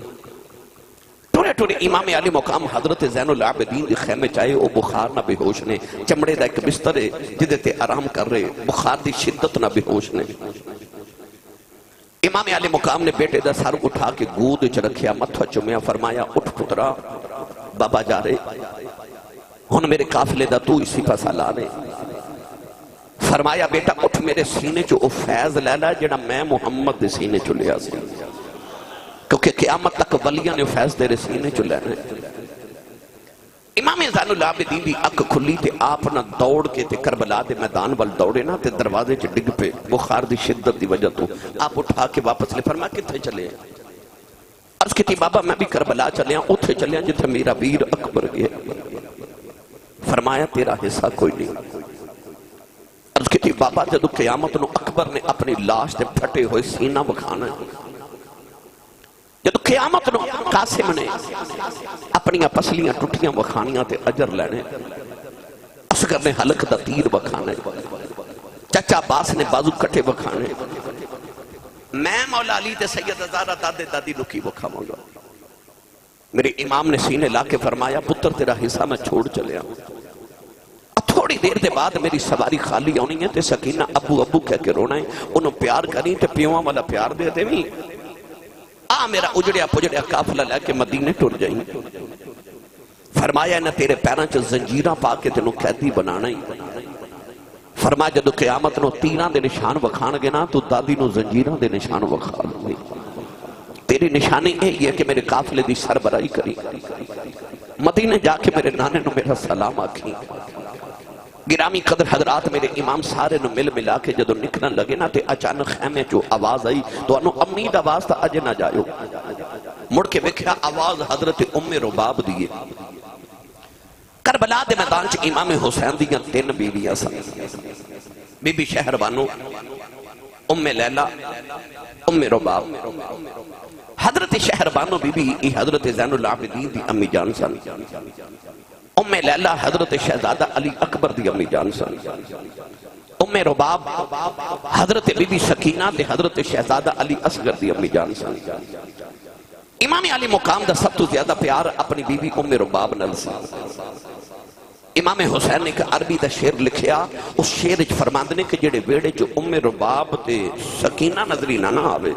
ٹورے ٹورے امام علی مقام حضرت زین العابدین دی خیمے چاہے او بخار نہ بے ہوش نے، چمڑے دا ایک بستر ہے جدے تے آرام کر رہے، بخار دی شدت نہ بے ہوش نے۔ امام علی مقام نے بیٹے دا سر اٹھا کے گود وچ رکھیا، متھا چومیا، فرمایا اٹھ پترا، بابا جا رہے، ہن میرے قافلے دا تو اسی پاسا لا رہے۔ فرمایا بیٹا اٹھ میرے سینے چو او فیض لے لا جڑا میں محمد دے سینے چو لیا سی، کیونکہ قیامت تک ولیاں نے فیض تیرے سینے چو لینا ہے۔ امام زین العابدین دی اک کھلی تے آپ نہ دوڑ کے تے کربلا دے میدان وال دوڑے نا تے دروازے چ ڈگ پہ بخار دی شدت دی وجہ تو آپ اٹھا کے واپس لے۔ فرمایا کتھے چلے ہیں؟ عرض کی تھی بابا میں بھی کربلا چلے ہیں، اتھے چلے ہیں جتھے میرا ویر اکبر گیا۔ فرمایا تیرا حصہ کوئی نہیں۔ عرض کی تھی بابا جدو قیامت نو اکبر نے اپنی لاش تے پھٹے ہوئے سینہ بکھانا ہے، جدو قیامت نو قاسم نے اپنی پسلیاں ٹوٹیاں بکھانیاں تے اجر لینے، اصغر نے حلق دا تیر بکھانے، چچا عباس نے بازو کٹے بکھانے، میں مولا علی تے سید زہرا دادے دادی نکی بکھاواں گا۔ میرے امام نے سینے لا کے فرمایا پتر تیرا حصہ میں چھوڑ چلے آؤں۔ تھوڑی دیر دے بعد میری سواری خالی ہونی ہے تے سکینہ ابو ابو کہہ کے رونا ہے، انہوں پیار کریں تے پیواں والا پیار دے دے بھی آ میرا اجڑیا پجڑیا قافلہ لے کے مدینے ٹر جائیں۔ فرمایا نہ تیرے پیراں چ زنجیراں پا کے تینوں قیدی بنانا ہی۔ فرمایا جدو قیامت نو تیراں دے نشان وکھان گے نا تو دادی نو زنجیراں دے نشان وکھا لیں گے۔ تیری نشانی یہی ہے کہ میرے قافلے دی سربراہی کری، مدینے جا کے میرے نانے نو میرا سلام آکھیں۔ گرامی قدر حضرات میرے امام سارے نو مل ملا کے جدو نکلن لگے نا تے اچانک خیمے چو آواز آئی، تو انو امید آواز تا اجے نہ جائیو، مڑ کے وکھیا آواز حضرت ام رباب دیئے۔ کربلا دے میدان چ امام حسین دیاں 3 بیویاں سن، بی بی شہر بانو، ام لیلہ، ام رباب۔ حضرت شہر بانو بی بی حضرت زین العابدین دی امی جان سن، ام لیلہ حضرت شہزادہ علی اکبر دی امی جان سن، ام رباب حضرت بی بی سکینہ دے حضرت شہزادہ علی اصغر دی امی جان سن۔ امام علی مقام دا سب تو زیادہ پیار اپنی بی بی ام رباب نال سی۔ امام حسین نے کہ عربی دا شعر لکھیا، اس شعر وچ فرماندے نے کہ جڑے ویڑے جو ام رباب تے سکینہ نظری نہ آوے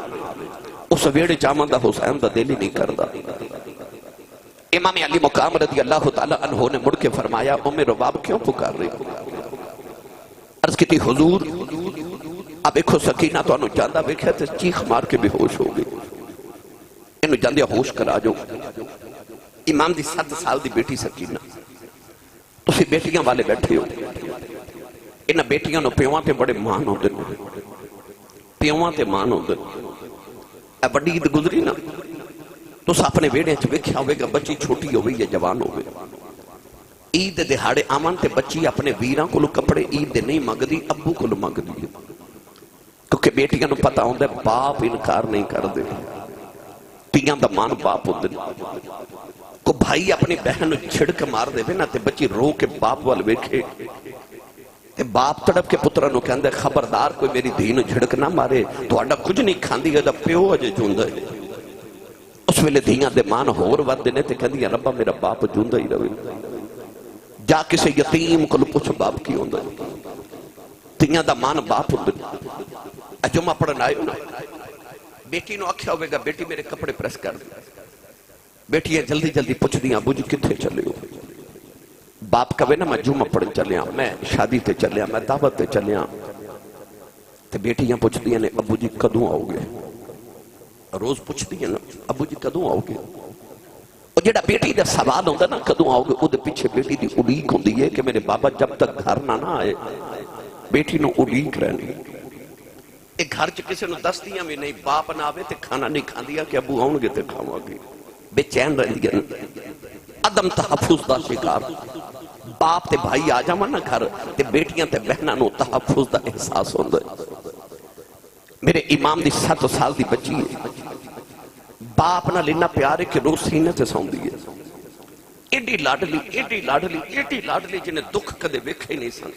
اس ویڑے چاہمن دا حسین دا دل ہی نہیں کردا۔ امام علی مقام رضی اللہ تعالیٰ عنہ نے مڑ کے فرمایا ام رباب کیوں پکار رہی ہو؟ عرض کی تھی حضور اب ایکھو سکینہ تو انہوں جاندہ بیکھا تے چیخ مار کے بے ہوش ہو گئی، انہوں جاندیا ہوش کرا جو۔ امام دی 7 سال دی بیٹی سکینہ، تسی بیٹیاں والے بیٹھے ہو، انہاں بیٹیاں نو پیواں تے بڑے مان ہو دن، پیواں تے مان ہو دن۔ اے بڑی عید گزری نا تو اپنے ویڑے چ ویکھیا ہوئے گا بچی چھوٹی ہوئی یا جوان ہوئے، عید دہاڑے آمن تے بچی اپنے ویراں کو کپڑے عید دے نہیں مانگ دی، ابو کو مانگ دی، کیونکہ بیٹیاں نو پتہ ہوندا ہے باپ انکار نہیں کر دے، تیاں دا مان باپ ہوندے۔ کو بھائی اپنی بہن چھڑک مار دے نا تے بچی رو کے باپ وال ویکھے تے باپ تڑپ کے پترا نو کہندا خبردار کوئی میری دھی نو جھڑک نہ مارے، تہاڈا کچھ نہیں کھاندی ہے دا پیو اجے جوندا ہے۔ اس ویلے دھیاں دے مان ہور ود نے تے کہندیاں ربا میرا باپ جوندا ہی رہے، جا کسے یتیم کول پوچھ باپ کی ہوندا ہے۔ دھیاں دا مان باپ ہوندے۔ جمعہ پڑھن آئے نا بیٹی نو آکھیا ہوئے گا بیٹی میرے کپڑے پریس کر دے، بیٹیاں جلدی جلدی پوچھ دیاں ابو جی کتھے چلے ہو؟ باپ کہے نا میں جمعہ پڑھن چلیا، میں شادی تے چلیا، میں دعوت تے چلیا، تے بیٹیاں پوچھ دیاں نے ابو جی کدوں آؤ گے؟ روز پوچھ دیاں نا ابو جی کدوں آؤ گے؟ اور جڑا بیٹی دا سوال ہوندہ نا کدوں آؤ گے، او دے پیچھے بیٹی دی اڑیک ہوندی ہے کہ میرے بابا جب تک گھر نہ آئے بیٹی نو اڑیک رہنی۔ ایک گھر چ کسے نو دس دیاں بھی نہیں باپ نہ آوے تے کھانا نہیں کھاندیا کہ ابو آؤں گے تے کھاواں گے، بے چین رہندیاں، عدم تحفظ دا شکار۔ باپ تے بھائی آ جاواں نا گھر تے بیٹیاں تے بہناں نو تحفظ دا احساس ہوندا ہے۔ میرے امام دی 7 سال دی بچی ہے، باپ نہ لینا پیار ہے کہ روز سینے تے سوندی ہے، ایڈی لاڈلی ایڈی لاڈلی ایڈی لاڈلی جنہیں دکھ کدے ویکھے نہیں سن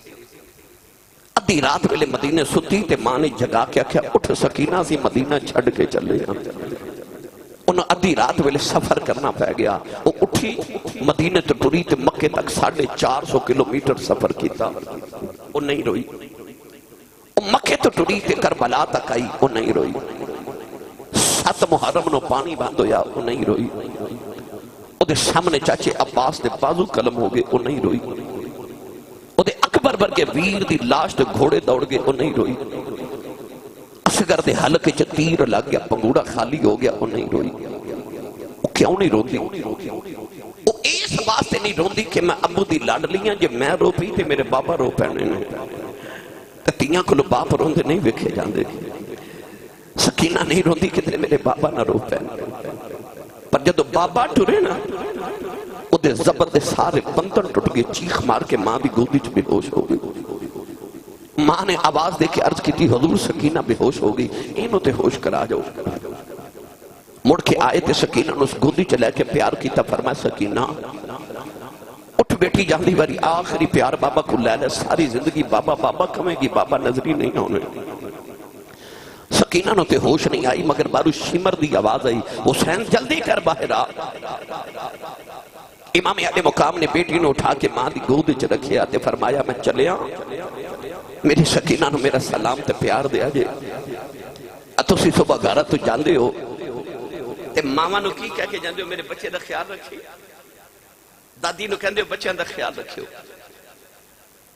ادھی رات ویلے مدینے ستی تے ماں نے جگا کے آکھیا اٹھ سکینہ سی مدینہ چھڑ کے چلے انہوں ادھی رات ویلے سفر کرنا پہ گیا وہ اٹھی مدینے تو ٹری تے مکے تک 450 کلومیٹر سفر کیتا وہ نہیں روئی وہ مکے تو ٹری تے کربلا تک آئی وہ نہیں روئی 7 محرم نو پانی باندھ ہویا وہ نہیں روئی وہ دے سامنے چاچے عباس دے بازو قلم ہو گئے وہ نہیں روئی وہ دے اکبر برگے ویر دی لاش دے گھوڑے دوڑ گئے وہ نہیں روئی اصغر دے حلقے چ تیر لگ گیا پنگوڑا خالی ہو گیا وہ نہیں روئی وہ کیوں نہیں روتی وہ اس واسطے نہیں روندی کہ میں ابو دی لاڈلیاں جے میں رو پی تے میرے بابا رو پینے نے تے تیاں کلو باپ روندے نہیں وکھے جاندے سکینہ نہیں روندی کہ میرے بابا نہ رو پینے پر جدو بابا ٹرے نا او دے زبط دے سارے بندن ٹوٹ گئے چیخ مار کے ماں دی گودی چ بے ہوش ہو گئی ماں نے آواز دے کے عرض کی تھی حضور سکینہ بے ہوش ہو گئی انہوں تے ہوش کرا جاؤ مڑ کے آئے تے سکینہ نے اس گودی چ لے کے پیار کیتا فرمایا سکینہ اٹھ بیٹی جاندی باری آخری پیار بابا کو لے لے ساری زندگی بابا بابا کمیں گی بابا نظری نہیں ہونے سکینہ نو تے ہوش نہیں آئی مگر بارو شمر دی آواز آئی حسین جلدی کر باہر آ امام علی مقام نے بیٹی نے اٹھا کے ماں دی گود وچ رکھیا تے فرمایا میں چلیا میری سکینہ نو میرا سلام تے پیار دیا جے تسی صبح گھر تو جاندے ہو تے ماما نو کی کہہ کے جاندے ہو میرے بچے دا خیال رکھیے دادی نو کہندے ہو بچیاں دا خیال رکھیو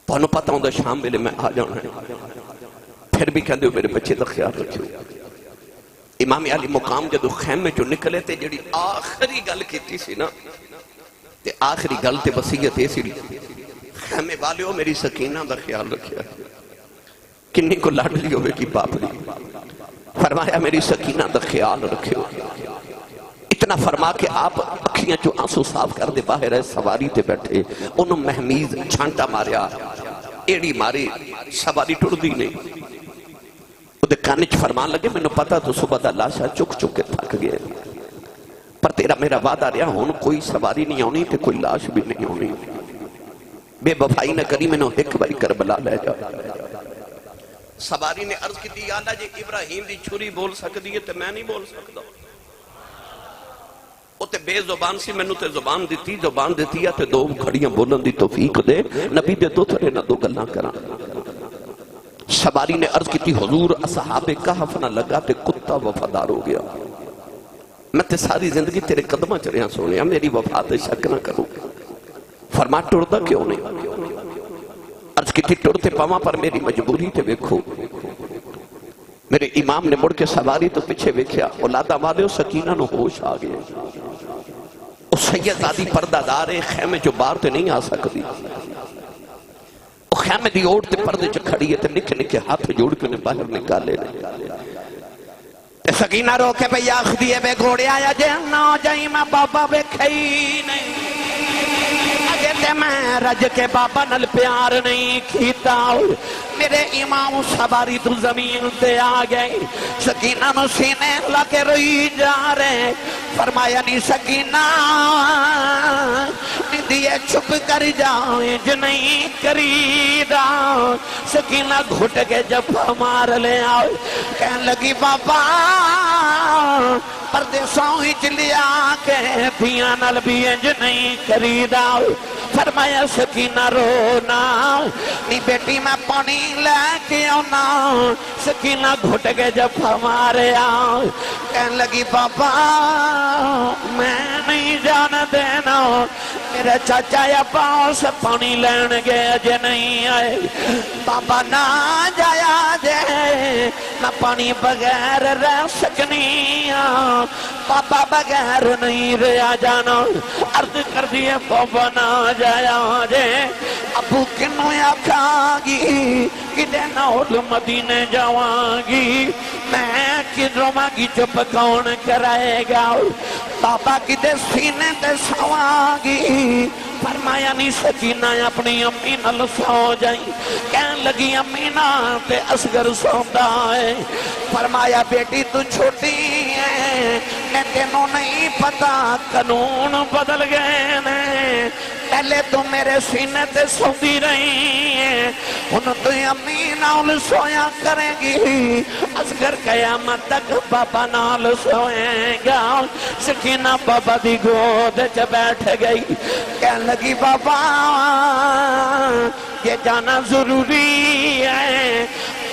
تانوں پتہ ہوندا شام ویلے میں آ جانا ہے پھر بھی کہندے ہو میرے بچے دا خیال رکھیو امام علی مقام جدو خیمے جو نکلے تے جڑی آخری گل کیتی سی نا تے آخری گل تے وصیت ایسی خیمے والے ہو میری سکینہ دا خیال رکھیا کنی کو لاڈلی ہوئے کی باپ دی فرمایا میری سکینہ دا خیال رکھیو اتنا فرما کے آپ اکھیاں جو آنسو صاف کر دے باہر ہے سواری تے بیٹھے انہوں محمیز چھانٹا ماریا ایڑی ماری سواری ٹوڑ دی نہیں وہ دے کانچ فرمان لگے میں نے پتا تو صبح دا لاشا چک چک کے تھک گئے پر تیرا میرا وعدہ رہا ہون کوئی سواری نہیں ہونی تے کوئی لاش بھی نہیں ہونی بے وفائی نہ کری میں نے ایک باری کربلا لے جا سواری نے عرض کی دی آلہ جی ابراہیم دی چھری بول سکتی ہے تے میں نہیں بول سکتا وہ تے بے زبان سی میں نے تے زبان دیتی ہے تے دو کھڑیاں بولن دی توفیق دے نبی دے دو تھرے نہ دو گلنا کرا سواری نے عرض کی تھی حضور اصحاب کہف نہ لگا تے کتا وفادار ہو گیا میں تے ساری زندگی تیرے قدمہ چڑھیاں سونے میری وفا تے شک نہ کروں فرما ٹوڑتا کیوں نہیں عرض کی تھی ٹوڑتے پاما پر میری مجبوری تے ویکھو میرے امام نے مڑ کے سواری تو پیچھے ویکھیا اولادہ والے سکینہ نو ہوش آ گئے او سید آدھی پردہ دارے خیمے جو بار تے نہیں آ سکتی او خیمے دی اوڑ تے پردے چ کھڑی ہے تے نکھے نکھے ہاتھ جوڑ کے نے باہر نکالے تے سکینہ رو کے بھئی آخ دیئے بے گھوڑے آیا جہنہ جائیں میں بابا بے کھئی نہیں اجے تے میں رج کے بابا نل پیار نہیں کیتا میرے امام سواری تو زمین تے آ گئے سکینہ نو سینے لگے روئی جا رہے فرمایا نہیں سکینہ دیئے چھپ کر جائیں جو نہیں کریدہ سکینہ گھٹ کے جب مار لے آؤ کہنے لگی بابا پردیسوں ہی چلیا کے پیاں نل بھی انج نہیں کریدہ فرمایا سکینہ رونا نی بیٹی میں پانی لے کے آنا سکینہ گھٹ کے جب ہمارے آؤ کہنے لگی بابا میں نہیں جان دینا میرے چاچا یا پاس پانی لین گے اجے نہیں آئے بابا نہ جایا جے نہ پانی بغیر رہ سکنی بابا بغیر نہیں رہا جانا عرض کر دیے بابا نہ جایا جے ابو کنو آکھا گی کدے نول مدینے جاواں گی میں کدھروں مانگی چپ کون کرائے گا بابا کدے سینے تے سواگی فرمایا نہیں سکینہ اپنی امی نال سو جائیں کہن لگی امی نا تے اصغر سوندا ہے فرمایا بیٹی تو چھوٹی ہے میں تینوں نہیں پتا قانون بدل گئے نے پہلے تو میرے سینے تے سوندی رہی ہے ان تو امی نال سویا کرے گی اصغر قیامت تک بابا نال سوئے گا سکینہ بابا دی گود چ بیٹھ گئی کہنے لگی بابا یہ جانا ضروری ہے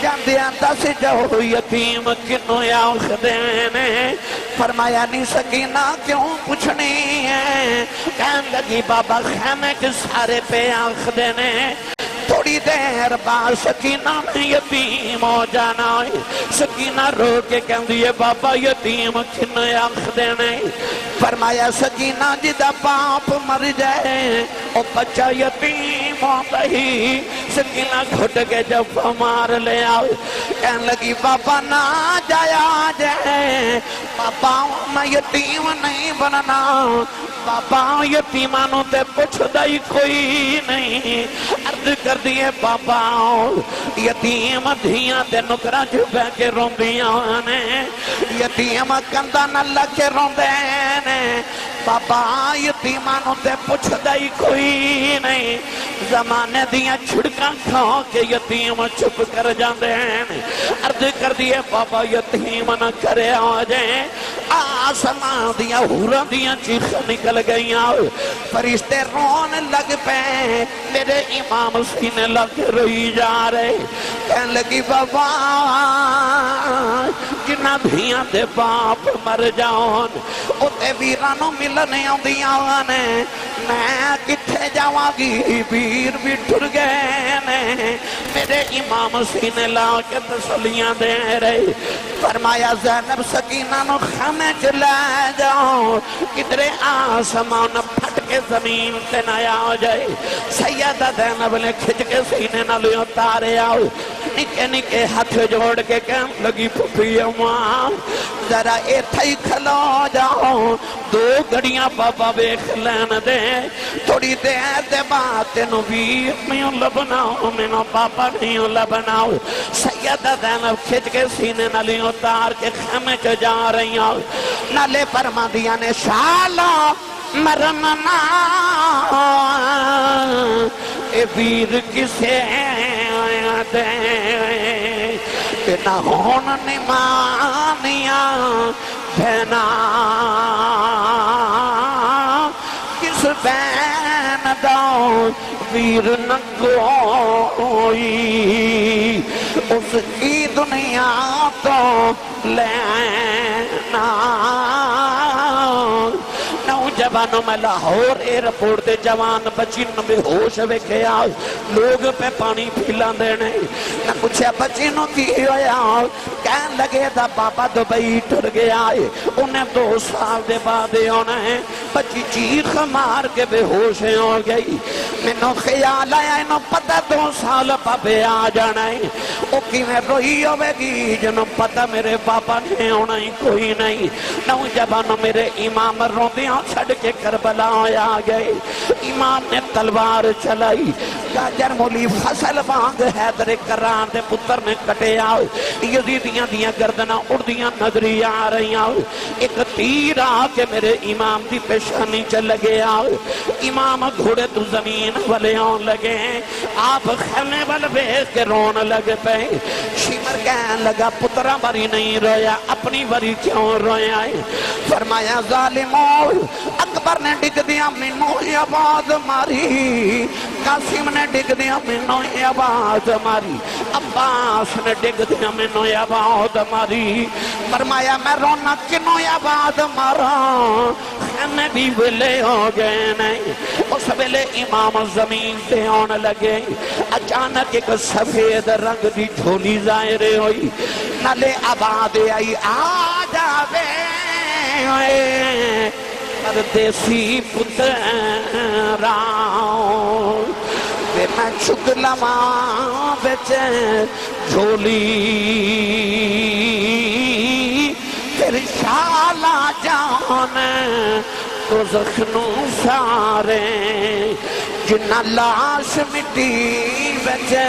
جاندیاں دس جاؤ یتیم کنوں آنکھ دینے فرمایا نہیں سکینہ کیوں پوچھنی ہے کہنے لگی بابا خیمے کے سارے پہ آنکھ دینے تھوڑی دیر بعد سکینہ میں یتیم ہو جانا ہے سکینہ رو کے کہن دیئے بابا یتیم کنوں آنکھ دینے فرمایا سکینہ جدہ باپ مر جائے او بچہ یتیم ہوتا ہی سکینہ گھٹ کے جب مار لے آؤ کہنے لگی بابا نہ جایا جائے بابا میں یتیم نہیں بننا بابا یتیمانوں تے پوچھ دائی کوئی نہیں عرض کر دیئے بابا یتیم دھیاں تے نکرہ جو بے کے روندیاں نے یتیم کندہ نہ لکے روندے بابا یتیمانوں تے پوچھ دائی کوئی نہیں زمانے دیاں چھڑکاں کھاؤ کہ یتیم چھپ کر جاندے ہیں عرض کر دیئے بابا یتیم نہ کرے آجیں آسمان دیاں حورا دیاں چیخ نکل گئیاں فرشتے رون لگ پہ میرے امام سینے لگ رہی جا رہے کہنے لگی بابا جنہ دھیاں دے باپ مر جاؤن اتے ویرانوں ملنے آدیاں نے میں کتھے جاواں گی ویر بھی ٹر گئے نے میرے امام سینے لا کے تسلیاں دے رہے فرمایا زینب سکینہ نو خانے چلے جاؤ کدرے آسمان پھٹ کے زمین تے نیا ہو جائے سیدہ زینب نے کھچ کے سینے نہ لے اتارے آؤ نکے نکے ہاتھ جوڑ کے کہنے لگی پھپی اماں ذرا ایتھا ہی کھلو جاؤ دو گھڑیاں بابا بیخ لین دے تھوڑی دیر دے بات نبیر میں لبناؤ میں بابا نہیں لبناؤ سیدہ زینب کھچ کے سینے نہ لے اتار کے خیمے چ جا رہی ہوں نالے فرما دیا نے شالا مرمنا اے ویر کسے دے کہ نہ ہون نمانیاں بھینا کس بین داؤ ویر نہ کوئی اس کی دنیا تو لینا نوجوانوں میں لاہور ایرپورٹ دے جوان بچین بے ہوش ویکھے آؤ لوگ پہ پانی پھیلان دینے نہ پوچھے بچینوں کی ہویا کہن لگے دا بابا دبئی ٹر گیا ہے انہیں 2 سال دے بعد ہونا ہے بچی چیخ مار کے بے ہوش ہو گئی میں نو خیال آیا انہوں پتہ 2 سال بابے آ جانا ہے او کی میں روئی ہوئے گی جنہوں پتہ میرے بابا نے ہونا ہی کوئی نہیں نوجوانوں میرے امام روندیاں چھڑ کے کربلا آیا گئے امام نے تلوار چلائی گاجر مولی فصل بانگ حیدر کران دے پتر نے کٹے آؤ یزیدیاں دیاں گردناں اڑدیاں نظری آ رہی آؤ ایک تیر آ کے میرے امام دی پیشانی چل لگے آؤ امام گھوڑے تو زمین والے آن لگے آپ خیمے والے بیخ کے رون لگ پہ شمر کہن لگا پترہ باری نہیں رویا اپنی باری کیوں رویا ہے فرمایا ظالموں اکبر نے ڈگ دیا منوں آواز ماری قاسم نے ڈگ دیا منوں آواز ماری عباس نے ڈگ دیا منوں آواز ماری فرمایا میں رونا کنوں آواز مارا خیمے بھی ویلے ہو گئے نہیں اس ویلے امام زمین سے آن لگے اچانک ایک سفید رنگ دی جھولی ظاہر ہوئی نلے آباد آئی آ جاوے پردیسی پتراؤں بے میں چھگلواں بچے جھولی پھر شالا جاؤں نے دوزخ نو سارے جنہ لاش مٹی بچے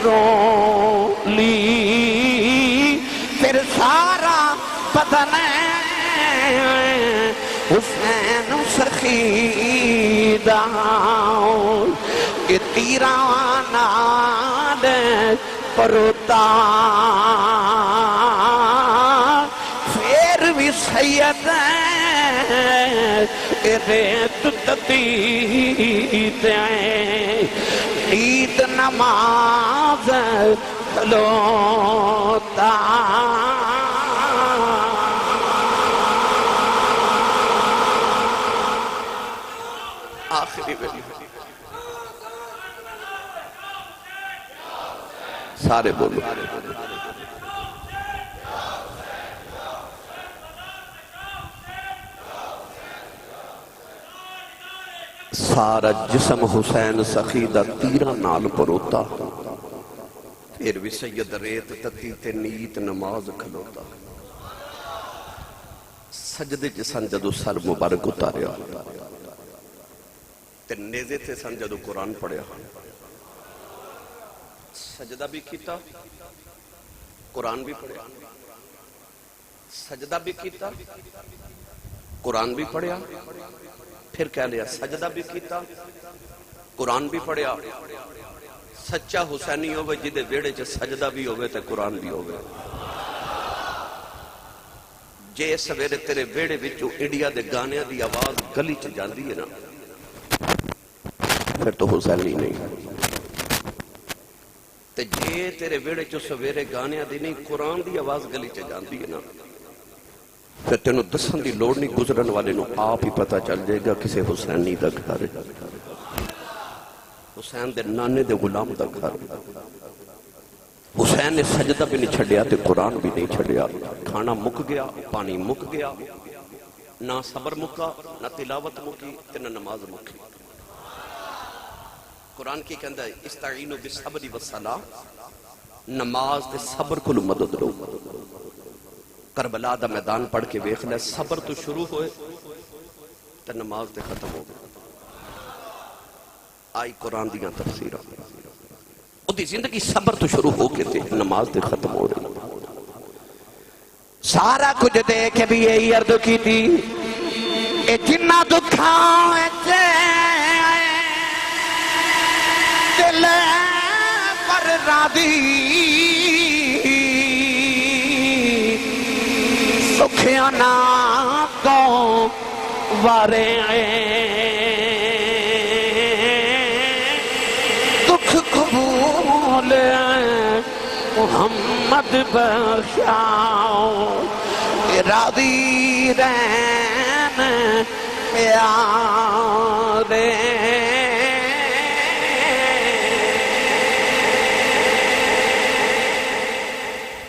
رو لی پھر سارا بدن حسین سخیدہ یہ تیرانا دے پروتا پھر بھی سید ریت تدید عید نماز کھلوتا آخری ویلی سارے بولو سارا جسم حسین سخیدہ تیرہ نال پروتا پھر بھی سید ریت تتی تے نیت نماز کھلوتا سجدے جسن جدو سر مبارک اتاریا تے نیزے تے سن جدو قرآن پڑھیا سجدہ بھی کیتا قرآن بھی پڑھیا سجدہ بھی کیتا قرآن بھی پڑھیا پھر کہہ لیا سجدہ بھی کیتا قرآن بھی پڑھیا سچا حسینی ہوئے جدے ویڑے چے سجدہ بھی ہوئے تے قرآن بھی ہوئے جے سویرے تیرے ویڑے وچو انڈیا دے گانے دی آواز گلی چ جاندی ہے نا پھر تو حسینی نہیں تے جے تیرے ویڑے چو سویرے گانے دی نہیں قرآن دی آواز گلی چ جاندی ہے نا پھر تینوں دسن دی لوڑ نہیں گزرن والے نو آپ ہی پتہ چل جائے گا کسے حسینی دا گھر حسین دے نانے دے غلام دا گھر حسین نے سجدہ بھی نہیں چھڑیا تے قرآن بھی نہیں چھڑیا کھانا مک گیا پانی مک گیا نہ صبر مکا نہ تلاوت مکی تے نہ نماز مکی قرآن کی کہندہ ہے استعینو بالصبر والصلاۃ نماز تے صبر کو مدد لو کربلا دا میدان پڑھ کے ویکھ لے صبر تو شروع ہوئے تے نماز تے ختم ہو گئے آئی قرآن دیاں تفسیرہ او دی زندگی صبر تو شروع ہو کے تے نماز تے ختم ہو رہی سارا کچھ دے کے بھی یہی عرض کی تھی اے جنہ دکھائیں چے دل پر راضی سکھیاں نہ تو وارے دکھ قبول محمد بخشاؤ راضی رہن پیارے